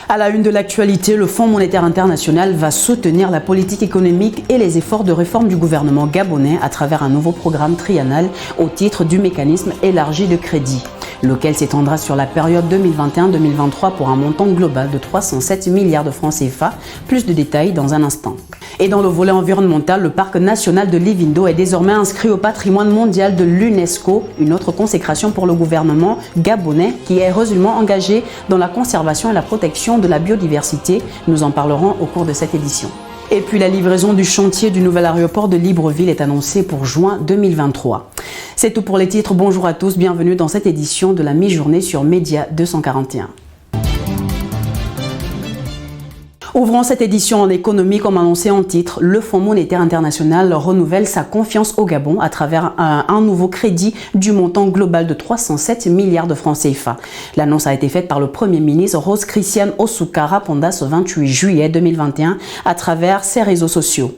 À la une de l'actualité, le Fonds monétaire international va soutenir la politique économique et les efforts de réforme du gouvernement gabonais à travers un nouveau programme triennal au titre du mécanisme élargi de crédit, lequel s'étendra sur la période 2021-2023 pour un montant global de 307 milliards de francs CFA. Plus de détails dans un instant. Et dans le volet environnemental, le parc national de Livindo est désormais inscrit au patrimoine mondial de l'UNESCO, une autre consécration pour le gouvernement gabonais qui est résolument engagé dans la conservation et la protection de la biodiversité. Nous en parlerons au cours de cette édition. Et puis la livraison du chantier du nouvel aéroport de Libreville est annoncée pour juin 2023. C'est tout pour les titres. Bonjour à tous, bienvenue dans cette édition de la mi-journée sur Média 241. Ouvrons cette édition en économie comme annoncé en titre. Le Fonds monétaire international renouvelle sa confiance au Gabon à travers un nouveau crédit du montant global de 307 milliards de francs CFA. L'annonce a été faite par le Premier ministre Rose Christian Osuka Raponda ce 28 juillet 2021 à travers ses réseaux sociaux.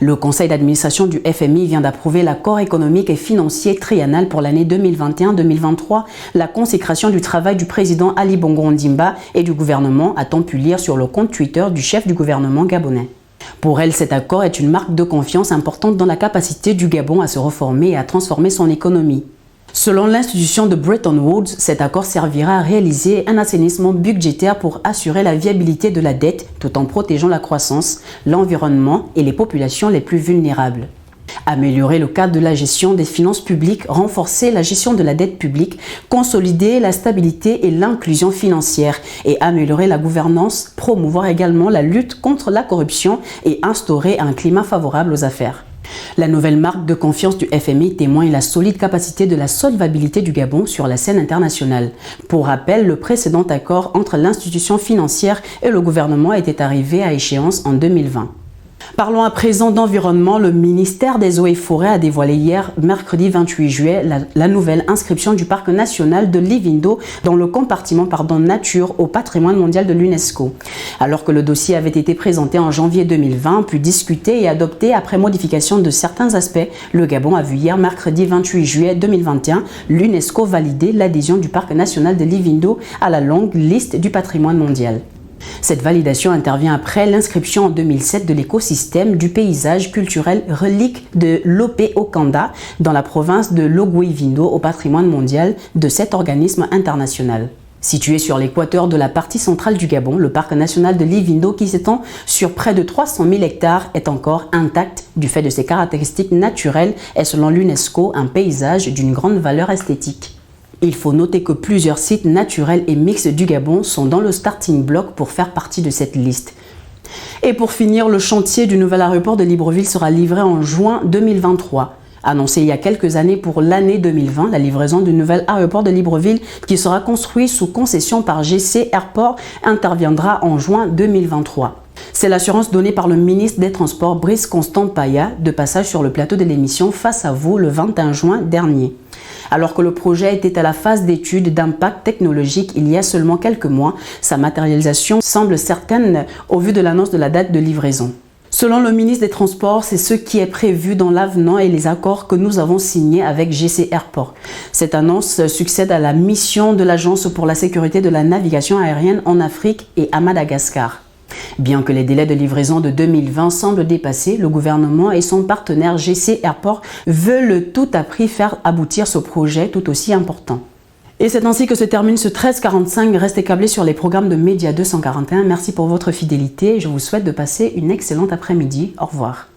Le conseil d'administration du FMI vient d'approuver l'accord économique et financier triennal pour l'année 2021-2023. La consécration du travail du président Ali Bongo Ondimba et du gouvernement a-t-on pu lire sur le compte Twitter du chef du gouvernement gabonais. Pour elle, cet accord est une marque de confiance importante dans la capacité du Gabon à se reformer et à transformer son économie. Selon l'institution de Bretton Woods, cet accord servira à réaliser un assainissement budgétaire pour assurer la viabilité de la dette tout en protégeant la croissance, l'environnement et les populations les plus vulnérables. Améliorer le cadre de la gestion des finances publiques, renforcer la gestion de la dette publique, consolider la stabilité et l'inclusion financière et améliorer la gouvernance, promouvoir également la lutte contre la corruption et instaurer un climat favorable aux affaires. La nouvelle marque de confiance du FMI témoigne la solide capacité de la solvabilité du Gabon sur la scène internationale. Pour rappel, le précédent accord entre l'institution financière et le gouvernement était arrivé à échéance en 2020. Parlons à présent d'environnement. Le ministère des Eaux et Forêts a dévoilé hier, mercredi 28 juillet, la nouvelle inscription du parc national de Livindo dans le compartiment nature au patrimoine mondial de l'UNESCO. Alors que le dossier avait été présenté en janvier 2020, puis discuté et adopté après modification de certains aspects, le Gabon a vu hier, mercredi 28 juillet 2021, l'UNESCO valider l'adhésion du parc national de Livindo à la longue liste du patrimoine mondial. Cette validation intervient après l'inscription en 2007 de l'écosystème du paysage culturel relique de Lopé Okanda dans la province de Logoué-Vindo au patrimoine mondial de cet organisme international. Situé sur l'équateur de la partie centrale du Gabon, le parc national de Livindo, qui s'étend sur près de 300 000 hectares, est encore intact du fait de ses caractéristiques naturelles et selon l'UNESCO, un paysage d'une grande valeur esthétique. Il faut noter que plusieurs sites naturels et mixtes du Gabon sont dans le starting block pour faire partie de cette liste. Et pour finir, le chantier du nouvel aéroport de Libreville sera livré en juin 2023. Annoncé il y a quelques années pour l'année 2020, la livraison du nouvel aéroport de Libreville qui sera construit sous concession par GC Airport interviendra en juin 2023. C'est l'assurance donnée par le ministre des Transports Brice Constant Paya de passage sur le plateau de l'émission Face à vous le 21 juin dernier. Alors que le projet était à la phase d'étude d'impact technologique il y a seulement quelques mois, sa matérialisation semble certaine au vu de l'annonce de la date de livraison. Selon le ministre des Transports, c'est ce qui est prévu dans l'avenant et les accords que nous avons signés avec GC Airport. Cette annonce succède à la mission de l'Agence pour la sécurité de la navigation aérienne en Afrique et à Madagascar. Bien que les délais de livraison de 2020 semblent dépassés, le gouvernement et son partenaire GC Airport veulent tout à prix faire aboutir ce projet tout aussi important. Et c'est ainsi que se termine ce 1345. Restez câblés sur les programmes de Média 241. Merci pour votre fidélité. Je vous souhaite de passer une excellente après-midi. Au revoir.